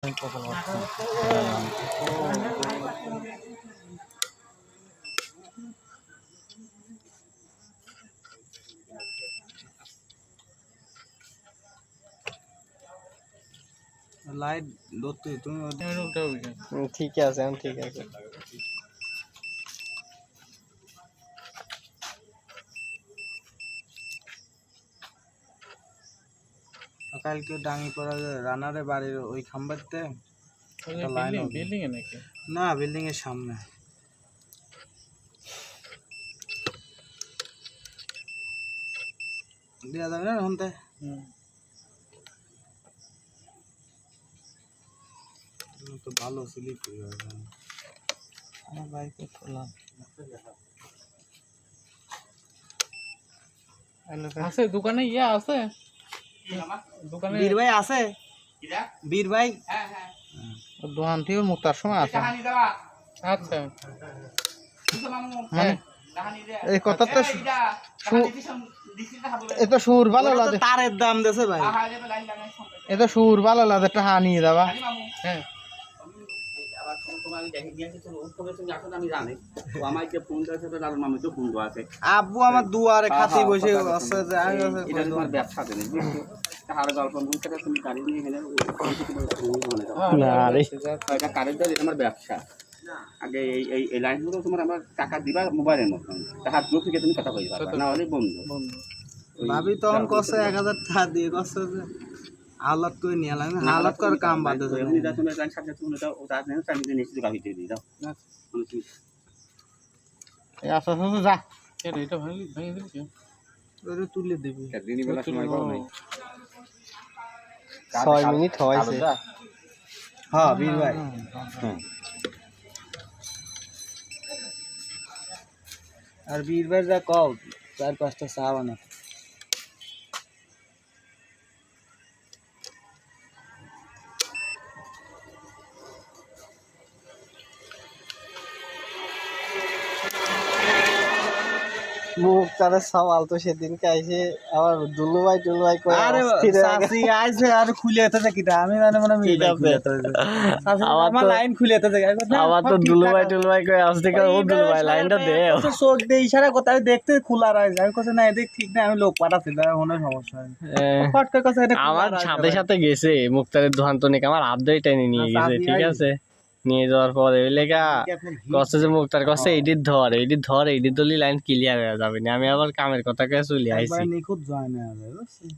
Light ধরতে তুমি ঠিক আছে ঠিক আছে। কালকে ডাঙি পড়া রানারে বাড়ির ওই খাম্বাতে বিল্ডিং এ নাকি? না, বিল্ডিং এর সামনে। দেওয়া যাবে না এখন তো ভালো স্লিপ হয়ে যাবে। আমার বাইকে খোলাম আছে দোকানে আছে দোকানে বীর ভাই আছে। বীর ভাই দোকান থেকে মুক্তার সময় আছে। আচ্ছা মানে এই কথাটা এত সুর ভালো লাগে, তারের দাম দেছে ভাই, এত সুর ভালো লাগে, টাকা নিয়ে যাবা। হ্যাঁ আব্বু আমার দুয়ারে খাতি বসে আছে যে ব্যবসা আমার ব্যবসা। আগে এই লাইনগুলো তোমার আমার টাকা দিবা মোবাইলের মতন, টাকা গ্রুপ থেকে তুমি কথা কইবা না হলে বন্ধু। ভাবি তখন কষ্ট 1000 টাকা দিয়ে কষ্ট যে হালত করে নিয়ে এলাম, হালত করে কাম বাদ দিতে এমনি দাও তুমি লাইন সাথে তুমি দাও ওটা নেন আমি নিশ্চিত গাবি দিয়ে দাও। এই আচ্ছা আচ্ছা যা এটা ভেঙে দিবি, ওরে তুলে দিবি। দিনই বেলা সময় পাও নাই। 6 মিনিট হয়েছে। হ্যাঁ বীর ভাই, আর বীর ভাই যা কও 4-5টা চা বানা। মুক্তারের সওয়াল তো সেদিনকে আইসে আবার দুলুভাই করে আরে সাসি আইছে আর খুলে এতে কিটা আমি জানি মানে মিটা পেতে আমার লাইন খুলে এতে আবার তো দুলুভাই করে আসতে ও দুলুভাই লাইনটা দে চোখ দিয়ে ইশারা করতে আমি দেখতে খোলা রয়েছে, আমি কইছি না এদিক ঠিক না, আমি লোক পাঠাচ্ছি না, কোনো সমস্যা হয় ফট করে কইছে এটা আমার সাথে সাথে গেছে মুক্তারের দোকান তো নাকি আমার হাত ধরে টেনে নিয়ে গেছে। ঠিক আছে, নিয়ে যাওয়ার পরে ওই লেগা কষ্ট যে মুক্তার কাছে এইটির ধর এইটি দলি লাইন ক্লিয়ার হয়ে যাবে না। আমি আবার কামের কথা কে চলে আইছি। নিখুঁত জয় না বুঝছিস।